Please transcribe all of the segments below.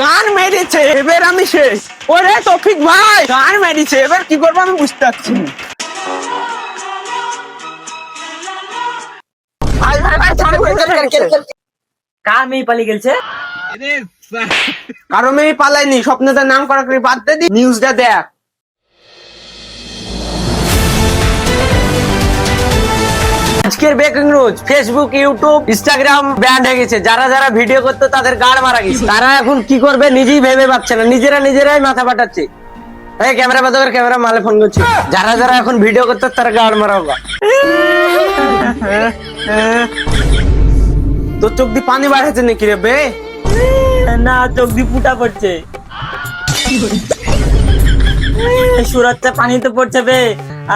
গান মেরেছে, এবার আমি শেষ। ওরে তৌফিক ভাই, গান মেরেছে, এবার কি করবো আমি বুঝতে পারছি না। ভাই ভাই ভাই, কার মেয়ে পালিয়ে গেছে? কারো মেয়ে পালায়নি, স্বপ্নটার নাম করা করে বাদ দে, নিউজটা দেখ। আজকের breaking news, Facebook, YouTube, Instagram band হয়ে গেছে। যারা যারা ভিডিও করতো তাদের গাড় মারা গেছে। তারা এখন কি করবে নিজেই ভেবে পাচ্ছে না, নিজেরাই মাথা পাঠাচ্ছে। এই ক্যামেরা বন্ধ কর, ক্যামেরা মালে ফোন করছে। যারা যারা এখন ভিডিও করতো তারা গাড় মারা হোক। তোর চোখ দিয়ে পানি বাড়াচ্ছে নাকি রে বে? না, চোখ দিয়ে ফুটা পড়ছে। সুরাতটা পানি তো পড়ছে বে।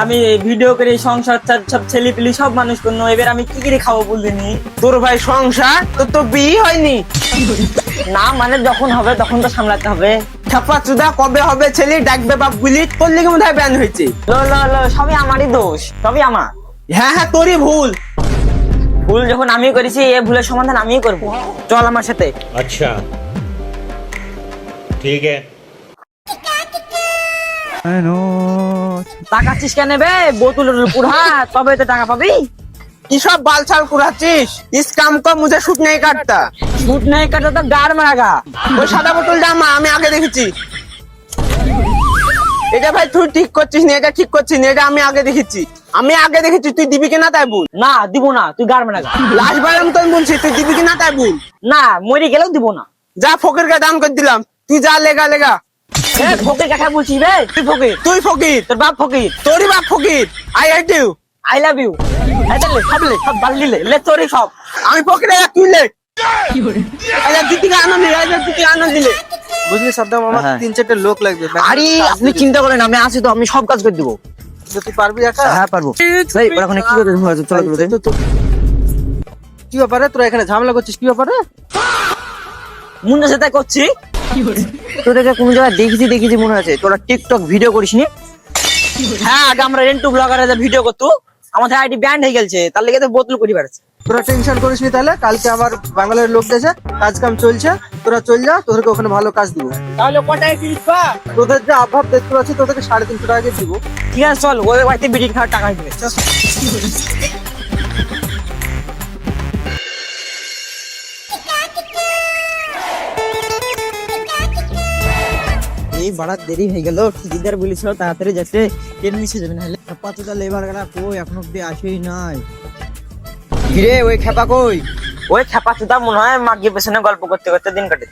আমি ভিডিও করে সংসার সব ছেলে পিলি সব মানুষ করলো, এবার আমি কি করে খাবো বলদিনি? তোর ভাই সংসার, তোর তো বিয়ে হয়নি। না মানে যখন হবে তখন তো সামলাতে হবে। ছাপা চুদা, কবে হবে ছেলে ডাকবে বাপ গুলি, তোর লেগে মনে হয় ব্যান হয়েছে। সবই আমারই দোষ, সবই আমার। হ্যাঁ হ্যাঁ, তোরই ভুল। ভুল যখন আমি করেছি, এ ভুলের সমাধান আমিই করবো। চল আমার সাথে। अच्छा ठीक है। টাকা চিস কেন নেবে? বোতলের পুরা তবে তো টাকা পাবি। কি সব বালছাল কুড়াচ্ছিস? ইস কাম কর, মুঝে শুট নেই কাটতা। শুট নাই কাটা তো গাড় মারাগা। ওই সাদা বোতলটা আমি আগে দেখেছি। এটা ভাই তুই ঠিক করছিস না, এটা ঠিক করছিস না, এটা আমি আগে দেখেছি। তুই দিবি কিনা তাই বল। না দিব না, তুই গাড় মারাগা। লাস্ট বার আমি তোর বলছি, তুই দিবি কিনা তাই বল। না, মরে গেলেও দিব না। যা, ফকিরকে দান করে দিলাম, তুই যা, লেগা। এ ফকির কথা বলছিস বে? তুই ফকির, তুই ফকির, তোর বাপ ফকির, তোরই বাপ ফকির। I hate you, I love you. সব বাল্লি লে তোরই সব। আমি ফকিরে তুই লে। দিদিকে আনন্দ দিলে। বুঝলি সাদ্দাম, আমার হ্যাঁ। 3-4টা লোক লাগবে। আরে আপনি চিন্তা করেন, আমি আছি তো, আমি সব কাজ করে দিব। তুই পারবি একা? হ্যাঁ পারবো। ভাই ওরা ওখানে কি করতে চলো কি ব্যাপারে তোরা এখানে ঝামেলা করছিস? কি ব্যাপারে? মুন্ডা সাথে করছি। তোদেরকে কোন জায়গায় দেখেছি মনে আছে। তোরা টিকটক ভিডিও করিস নি? হ্যাঁ, আগে আমরা রেন্টু ব্লগারে ভিডিও করতো, আমাদের আইডি ব্যান্ড হয়ে গেছে, তার লেগে তো বোতল করি বেড়াচ্ছে। তোরা টেনশন করিস নি। তাহলে কালকে আবার বাঙালির লোক গেছে, কাজ কাম চলছে, তোরা চল যা, তোদেরকে ওখানে ভালো কাজ দিব। তাহলে কটায় ফিরিস পা? তোদের যে অভাব দেখতে পাচ্ছি, তোদেরকে 350 টাকা দিব। ঠিক আছে চল, ওই বাড়িতে বিড়ি খাওয়ার টাকা দিবে। এই বাড়া দেরি হয়ে গেল, ঠিকাদার বলেছিল তাড়াতাড়ি যাচ্ছে, ট্রেন মিশে যাবে না হলে। খেপাচুদা লেবার গেলা কই, এখনো অব্দি আসেই নাই। কিরে ওই খেপা কই? ওই খেপাচুদা মনে হয় মাগিয়ে পেছনে গল্প করতে করতে দিন কাটে।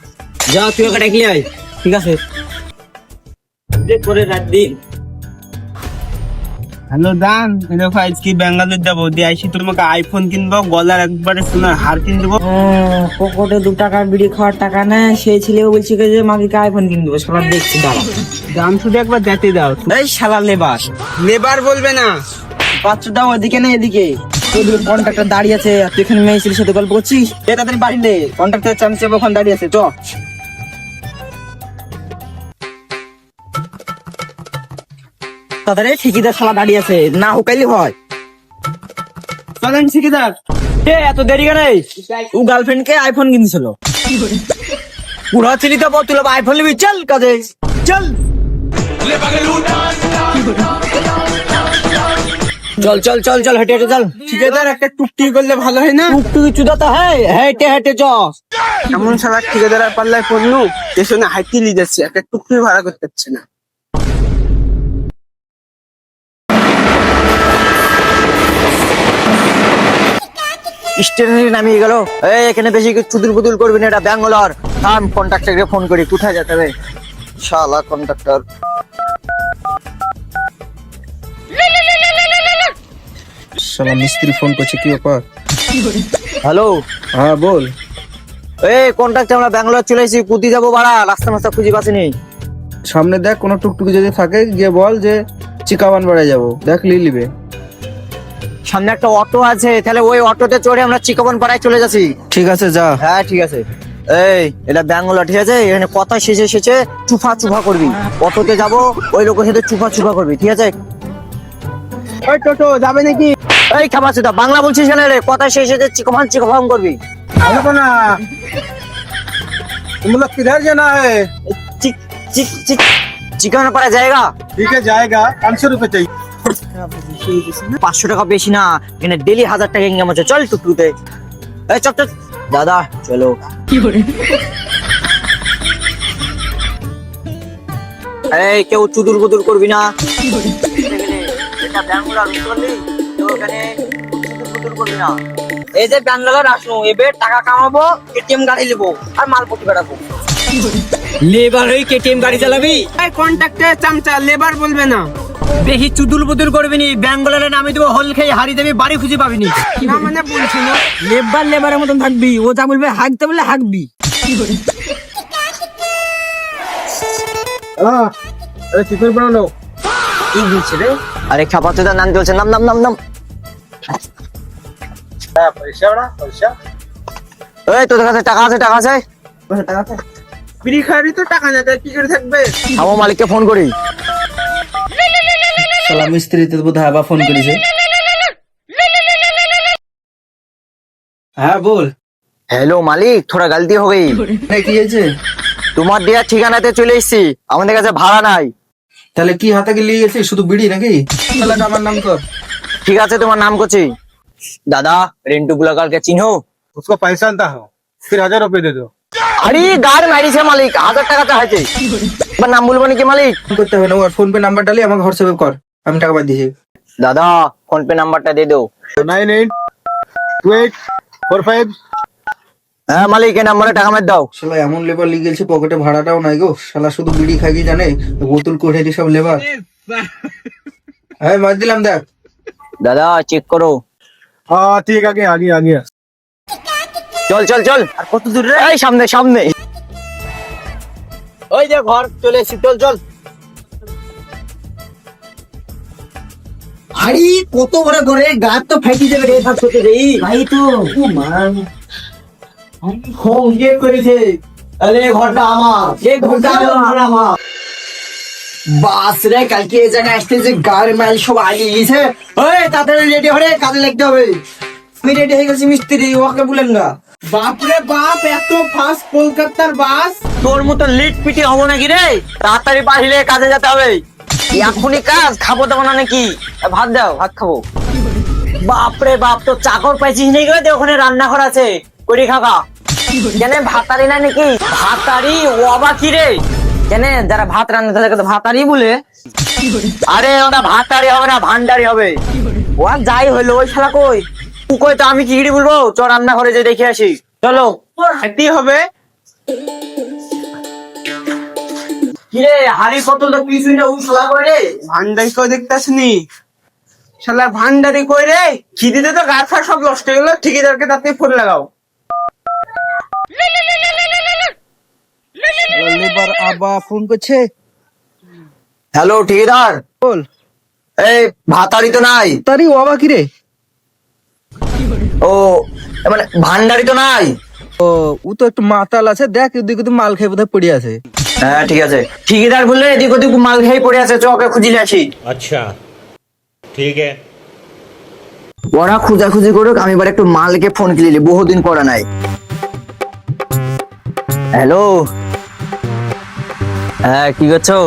যা তুই ওকে ডাকলি আয়। ঠিক আছে, দেখ করে রাত দিন। হ্যালো দান, দেখো আজকে ব্যাঙ্গালোর যাবো, দিয়ে আইসি তোমাকে আইফোন কিনবো, গলার একবারে সোনার হার কিন দেবো। পকেটে 2 টাকার বিড়ি খাওয়ার টাকা নেই, সেই ছেলেও বলছে যে মাগিকে আইফোন কিনে দেবো। শালা দেখছি দাঁড়া, দাম শুধু একবার যেতে দাও। এই শালা লেবার। লেবার বলবে না, বাচ্চা ওদিকে না এদিকে। তোর কন্ট্রাক্টর দাঁড়িয়ে আছে, আর তুই এখানে মেয়ে ছেলের সাথে গল্প করছিস। এ তাড়াতাড়ি বাড়ি নে, কন্ট্রাক্টর চামচে ওখানে দাঁড়িয়ে আছে। চ তাড়াতাড়ি, ঠিকিদার শালা দাঁড়িয়ে আছে, না হুকাইলে হয়। চলেন ঠিকাদার। এত দেরি কেন? ও গার্লফ্রেন্ড কে আইফোন কিনছিল। পুরা ছিলি তো তুই আইফোন নিবি, চল কাজে চল। চল চল চল চল, হেঁটে হেঁটে চল। ঠিকাদার একটা টুকটি করলে ভালো হয় না? টুকটুকি চুদাতা হয়, হেঁটে হেঁটে চ। এমন সারা ঠিকাদার আর পাল্লায় পড়লু, পেছনে হাইটি নিয়ে যাচ্ছে, একটা টুকটি ভাড়া করতে পারছে না। স্টেশনে নামিয়ে গেল। এই এখানে বেশি চুদুল বুদুল করবি না, এটা ব্যাঙ্গালোর। থাম, কন্ট্রাক্টরকে ফোন করি, কোথায় যেতে হবে। শালা কন্ট্রাক্টর। শালা মিস্ত্রি ফোন করছে, কি ব্যাপার? হ্যালো, হ্যাঁ বল। এই কন্ট্রাক্টর, আমরা ব্যাঙ্গালোর চলে এসেছি, কুদি যাবো বাড়া, রাস্তা মাস্তা খুঁজে পাচ্ছিনি। সামনে দেখ কোনো টুকটুকি যদি থাকে, গিয়ে বল যে চিকাবান বাড়ায় যাবো, দেখ লিবে। সামনে একটা অটো আছে, তাহলে ওই অটোতে চড়ে আমরা চিকবন পাড়ায় চলে যাচ্ছি। ঠিক আছে যা। হ্যাঁ ঠিক আছে। এই এটা ব্যাঙ্গালোর, ঠিক আছে? এখানে কথা শেষে চুফা করবি। অটোতে যাবো, ওই লোকের সাথে চুফা করবি, ঠিক আছে? ওই টোটো যাবে নাকি? এই খাবাসুদা, বাংলা বলছিস কেন রে? কথা শেষে চিকফাম করবি। না तुम लोग किधर जाना है? चिक चिक चिक চিকন পাড়া জায়গা ठीक है जाएगा, 500 रुपए चाहिए। 500 টাকা বেশি না, এখানে ডেলি 1000 টাকা ইনকাম হচ্ছে। চল টুকটুতে, এই চল চল দাদা চলো। এই কেউ চুদুর বুদুর করবি না। এটা ব্যাঙ্গালোর বুঝলি তো, ওখানে চুদুর বুদুর করবি না। এই যে ব্যাঙ্গালোর আসলো, এবার টাকা কামাবো, এটিএম গাড়ি নেবো আর মালপত্র বেড়াবো। লেবার হয়ে কেটিএম গাড়ি চালাবি? এই কন্ট্রাক্টে চামচা, লেবার বলবে না। বেশি চুদুল বুদুল করবি নি, ব্যাঙ্গালোরে নামে দেবো, হল খেয়ে হারিয়ে দেবি, বাড়ি খুঁজে পাবি নি। না মানে বলছি না, লেবার লেবারের মতন থাকবি, ও যা বলবে হাঁকতে বলে হাঁকবি। अरे चिकन बना लो। কি বলছে রে? আরে খাপা তো নাম চলছে, নাম নাম নাম নাম। पैसा बड़ा पैसा। এই তোদের কাছে টাকা আছে? টাকা আছে? বিড়ি খাওয়ারই তো টাকা না, তাই কি করে থাকবে? আমার মালিককে ফোন করি। শালা মিস্ত্রি তো বোধহয় আবার ফোন করেছে। হ্যাঁ বল। হ্যালো মালিক, থোড়া গলতি হয়ে গই। কি হয়েছে? তোমার দেওয়া ঠিকানাতে চলে এসেছি, আমাদের কাছে ভাড়া নাই। তাহলে কি হাতে গিয়ে নিয়ে গেছিস? শুধু বিড়ি নাকি? তাহলে আমার নাম কর। ঠিক আছে, তোমার নাম করছি। দাদা রেন্টু বুলাকারকে চিনো? उसको पैसा था हो, फिर 1000 रुपए दे दो। আরে গার মারিছে মালিক, 1000 টাকাটা হয়েছে। এবার নাম বলবো নাকি মালিক? ফোন করতে হবে না, ওর ফোন পে নাম্বার ডালি আমাকে হোয়াটসঅ্যাপে কর, আমি টাকা পাঠিয়ে দিয়েছি। দাদা ফোন পে নাম্বারটা দিয়ে দাও। 982845। হ্যাঁ মালিক, এই নাম্বারে টাকা মেরে দাও। শালা এমন লেবার লিয়ে গেছে, পকেটে ভাড়াটাও নাই গো। শালা শুধু বিড়ি খাইবি জানে, বোতল কোঠে সব লেবার। হ্যাঁ মার দিলাম, দেখ। দাদা চেক করো। हाँ ठीक है, आ गया। চল চল চল। আর কত দূর রে? এই সামনে সামনে। ওই যে ঘর চলে এসেছি, চল চল। আরে কত বড় ঘরে, গাছ তো ফাইটি যাবে রে, সব করতে রে ভাই। তো ও মান হোম গেট করেছে। আরে ঘরটা আমার, এই ঘরটা আমার। বাস রে, কালকে এই জায়গায় আসতে যে গার মাইল সব আগে গেছে। ওই তাড়াতাড়ি রেডি হরে, কাজে লাগতে হবে। আমি রেডি হয়ে গেছি মিস্ত্রি, ওকে বলেন না। বাপরে বাপ, এত ফাস্ট কলকাতার বাস! তোর মতো লিট পিটি হবো নাকি রে? তাড়াতাড়ি বাহিরে কাজে যেতে হবে। এখনই কাজ, খাবো তখন না নাকি? ভাত দাও, ভাত খাবো। বাপরে বাপ, তো চাকর পাইছিস নাকি? ওখানে রান্নাঘর আছে, করি খাকা। কেন ভাতারি না নাকি? ভাতারি ও আবার কি রে? কেন যারা ভাত রান্না তাদেরকে তো ভাতারি বলে? আরে ওটা ভাতারি হবে না, ভান্ডারি হবে। ও আর যাই হইলো, ওই শালা কই? তুই কই তো আমি কি বলবো? চ রান্নাঘরে যে দেখে আসি, চলো। খাইতেই হবে। কিরে হাড়ি কত তো কিছুই না, উসলা করে ভান্ডারি কই দেখতাসনি? শালা ভান্ডারি কই রে? খিদিতে তো গাছ ফার সব নষ্ট হয়ে গেল। ঠিকাদারকে তাতে ফোন লাগাও। লেবার আবার ফোন করছে। হ্যালো ঠিকাদার, বল। এই ভাতারি তো নাই। তারি ও আবার কি রে? ও মানে ভান্ডারি তো নাই। ও ও তো একটু মাতাল আছে, দেখ এদিক ওদিক মাল খেয়ে বোধহয় পড়ে আছে। হ্যাঁ ঠিক আছে। ঠিকাদার বললে এদিক ওদিক মাল খেয়ে পড়ে আছে, চকে খুঁজিলে আসি। अच्छा ठीक है। ওরা খুঁজাখুঁজি করুক, আমি এবার একটু মালকে ফোন কিনলি, বহুদিন করা নাই। হ্যালো, হ্যাঁ কি করছো?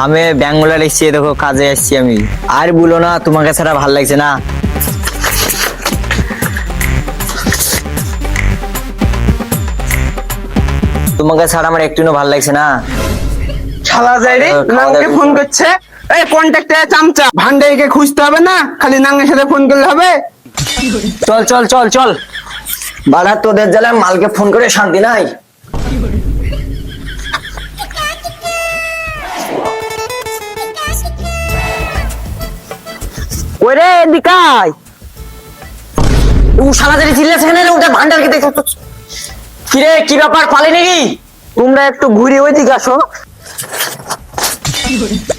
আমি ব্যাঙ্গালোর এসেছি, দেখো কাজে এসেছি আমি। আর বলো না, তোমাকে ছাড়া ভাল লাগছে না। তোমাকে ছাড়া আমার একটু ভাল লাগছে না। শালা যাই রে, নাঙ্গে ফোন করছে। এই কন্ট্রাক্টে চামচা, ভান্ডারিকে খুঁজতে হবে না, খালি নাঙ্গের সাথে ফোন করলে হবে। চল চল চল চল। বাড়া তোদের জ্বালায় মালকে ফোন করে শান্তি নাই। ওরে দিকাই, ও শালা জানি চিল্লাছে কেন রে? ওটা ভান্ডারকে দেখো তো। কিরে কি ব্যাপার, পালে নাকি? তোমরা একটু ঘুরে ওই দিকে আসো।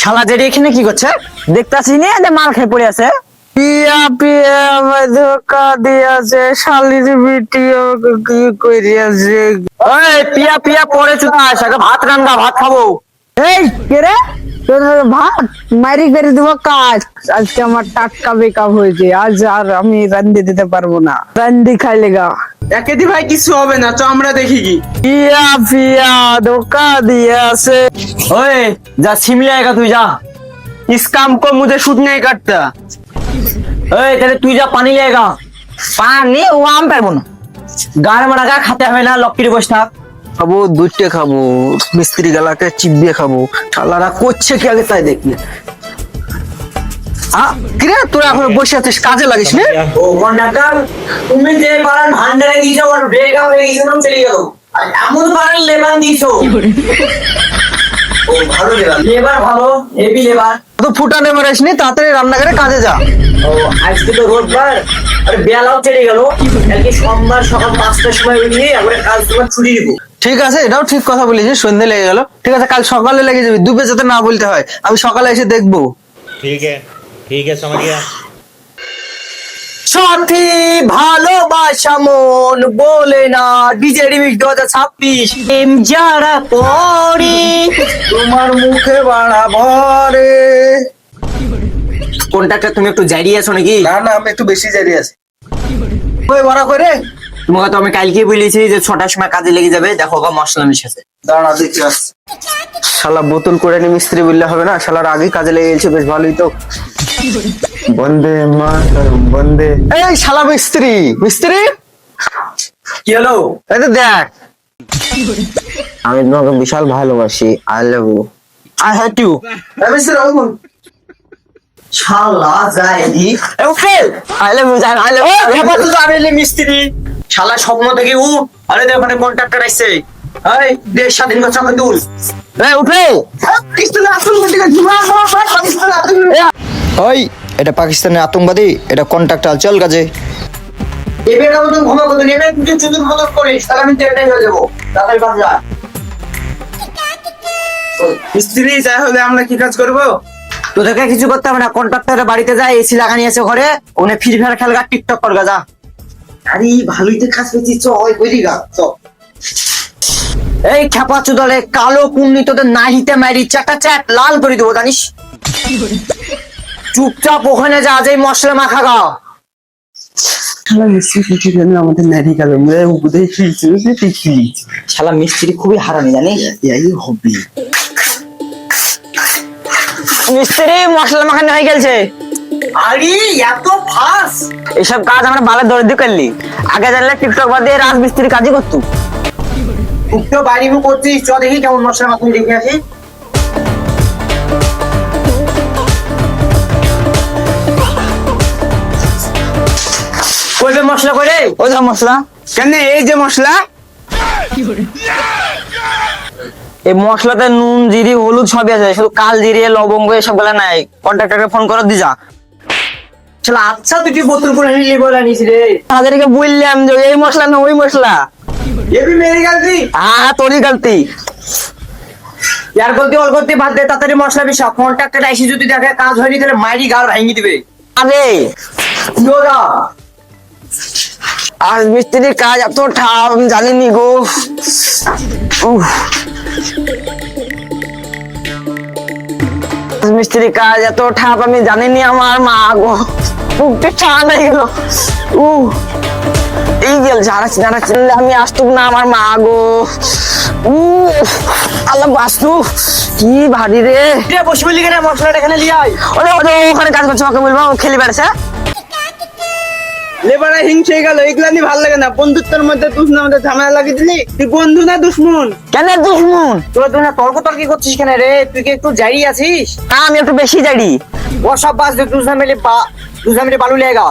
শালা জেরি এখানে কি করছে? দেখতাছি না যে মাল খেয়ে পড়ে আছে। পিয়া পিয়া আমায় ধোকা দিয়েছে, শালির ভিডিও কি করিয়াছে। ওই পিয়া পিয়া পড়ে চুদাস, আগে ভাত রান্না, ভাত খাবো। এই কে রে? তোর ভাত মারি করে দিব কাজ। আজকে আমার টাটকা বেকআপ হয়েছে, আজ আর আমি রান্দি দিতে পারবো না, রান্দি খাইলে গা। একেদি ভাই কিছু হবে না, তো আমরা দেখি কি। পিয়া পিয়া ধোকা দিয়ে আছে। ওই যা সিমলে আएगा তুই যা। इस काम को मुझे सूट नहीं करता। ওই তাহলে তুই যা পানি লেগা। পানি ও আম পারবো না। গাড় মারা খাতে হবে না, লক্কির বসে থাক। খাবো দুধটা খাবো, মিস্ত্রি গালাকে চিবিয়ে খাবো। শালারা করছে কি আগে তাই দেখি। কিরে তোরা এখন বসে আছিস, কাজে লাগিস না? ও কন্ডাক্টর, তুমি যে বারান ভান্ডারে দিয়েছো আর বেগা হয়ে গেছে নাম চলে গেল। আর এমন বারান লেবার দিয়েছো। ও ভালো লেবার ভালো, হেভি লেবার। তো ফুটানে মারিস নি, তাড়াতাড়ি রান্নাঘরে কাজে যা। ও আজকে তো রোববার, আর বেলাও চলে গেল। কালকে সোমবার সকাল 5টার সময় উঠিয়ে আমরা কাজ তোমার ছুটি দিব। ঠিক আছে, এটাও ঠিক কথা বলেছিস, সন্ধ্যে লেগে গেল। ঠিক আছে, কাল সকালে লেগে যাবি, দুপুরে যাতে না বলতে হয়। আমি সকালে এসে দেখবো। ठीक है समझ गया। সাথী ভালোবাসা মন বলে না, ডিজে রিমিক্স 2026 প্রেম যারা পড়ে তোমার মুখে বাড়া ভরে। কোনটাকে তুমি একটু জারিয়ে আছো নাকি? না না, আমি একটু বেশি জারি আছি। ওই বড়া করে তোমাকে তো আমি কালকে বলেছি যে 6টার সময় কাজে লেগে যাবে, দেখো গা মশলা মিশাছে। দাঁড়া দেখি আসছি। শালা বোতল করে নি মিস্ত্রি বললে হবে না, শালার আগে কাজে লেগে গেছে, বেশ ভালোই তো। বন্দে মাতরম বন্দে। এই শালা মিস্ত্রি, মিস্ত্রি কি হলো? এই তো দেখ, আমি তোমাকে বিশাল ভালোবাসি, I love you. I hate you. মিস্ত্রি বলুন। শালা যায়নি এ ফেল। আই লাভ ইউ জান, আই লাভ ইউ। এবার তো আবেলে মিস্ত্রি শালা স্বপ্ন থেকে উ। আরে দেখ ওখানে কন্ট্রাক্টর আইছে। এই দেশ স্বাধীন কথা কই দুল। এই উঠে। ওই এটা পাকিস্তানের আতঙ্কবাদী, এটা কন্ট্রাক্টর, চল কাজে। এবার মতন ঘুমা কত নেবে, তুই চুদুর মতন করিস, তাহলে আমি তেলটাই হয়ে যাবো। তাড়াতাড়ি কাজ যা। মিস্ত্রি যাই হলে আমরা কি কাজ করবো? তোদেরকে কিছু করতে হবে না, কন্ট্রাক্টরের বাড়িতে যা, এসি লাগানি আছে ঘরে, ওনে ফ্রি ফায়ার খেলগা, টিকটক করগা যা। আরে ভালোই তো কাজ পেয়েছিস, চ ওই কইরি গা চ। এই খেপা চুদলে কালো কুন্নি তোদের নাহিতে মারি চাটা চ্যাট লাল করে দেবো জানিস। চুপচাপ ওখানে যা, যেই মশলা মাখা গা। শালা মিস্ত্রি কিছু যেন আমাদের নারী কালো উপদেশ দিয়েছিল। শালা মিস্ত্রি খুবই হারামি জানিস। এই হবে মিস্ত্রি মশলা মাখানো হয়ে গেছে। আরে এত ফাস্ট এইসব কাজ আমরা বালে ধরে দিয়ে করলি। আগে জানলে টিকটক বাদ দিয়ে রাজমিস্ত্রি কাজই করতো। তুই তো বাড়ি মু করছিস, চ দেখি কেমন মশলা মাখানো দেখে আসি। কইবে মশলা করে ওই যে মশলা কেন, এই যে মশলা, এই মশলাতে নুন জিরি হলুদ সবই আছে, শুধু কাল জিরে লবঙ্গ এসব গুলা নাই। কন্ট্রাক্টরকে ফোন করে দি যা। শালা আচ্ছা তুই কি বোতল করে নিয়ে বলে আনিস রে? তাদেরকে বললাম যে এই মশলা না ওই মশলা। AB Mary গলতি। হ্যাঁ তোরই গলতি। यार गलती और गलती बात दे, তাড়াতাড়ি মশলা মিশা। কন্ট্রাক্টর আইসি যদি দেখে কাজ হয়নি তাহলে মাইরি গাল ভাঙি দিবে। আরে জোরা আজ মিস্ত্রির কাজ এত ঠাপ আমি জানিনি গো। উফ। আজ মিস্ত্রির কাজ এত ঠাপ আমি জানিনি, আমার মা গো বুকটা ঠান্ডা হয়ে গেল। এই গেল ঝাড়াচ্ছি ঝাড়াচ্ছি, আমি আসতুক না আমার মা গো। আল্লাহ বাস্তু কি ভারী রে। বসে বলি কেন, মশলাটা এখানে লিয়ে আয়। ওরে ওখানে কাজ করছে, ওকে বলবো ও খেলি বেড়াচ্ছে। লেবারা হিংসে গেল, এগুলা নিয়ে ভালো লাগে না। বন্ধুত্বের মধ্যে দুশ্মন মধ্যে ঝামেলা লাগিয়ে দিলি, তুই বন্ধু না দুশ্মন? কেন দুশ্মন? তোরা তুই না তর্ক তর্কি করছিস কেন রে? তুই কি একটু জারি আছিস? আমি একটু বেশি জানি। ও সব বাস দে, দুসরা মিলে বালু লেগা।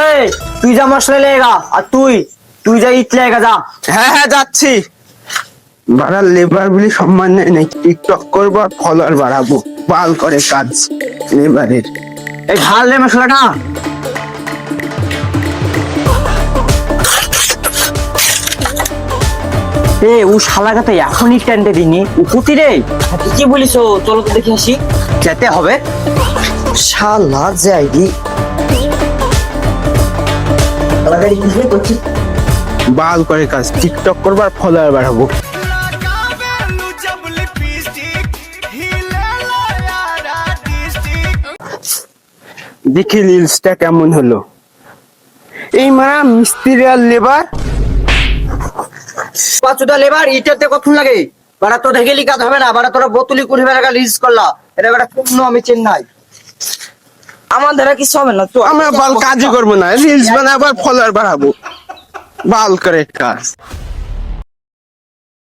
এই তুই যা মশলা লেগা, আর তুই যা ইট লেগা যা। হ্যাঁ হ্যাঁ যাচ্ছি। বাড়ার লেবার বলে সম্মান নেই নাকি? টিকটক করবো আর ফলোয়ার বাড়াবো, বাল করে কাজ লেবারের। এই ঢাল রে মশলাটা। এ ও শালাটা তো এখনই টেন্টে দিনি উপতি রে। কি বলিস? চলো তো দেখে আসি। যেতে হবে শালা যাইদি। বাল করে কাজ, টিকটক করবো আর ফলোয়ার বাড়াবো। দেখি রিলসটা কেমন হলো। এই মারা মিস্ত্রি আর লেবার, পাঁচুটা লেবার ইটেতে কখন লাগে? বাড়া তো ঢেকেলি কাজ হবে না, বাড়া তোরা বোতলি কুড়ি টাকা রিলিজ করলা, এটা বাড়া পূর্ণ আমি চেন্নাই। আমার দ্বারা কিছু হবে না তো, আমরা বাল কাজই করবো না, রিলস বানাবো আর ফলোয়ার বাড়াবো, বাল করে কাজ।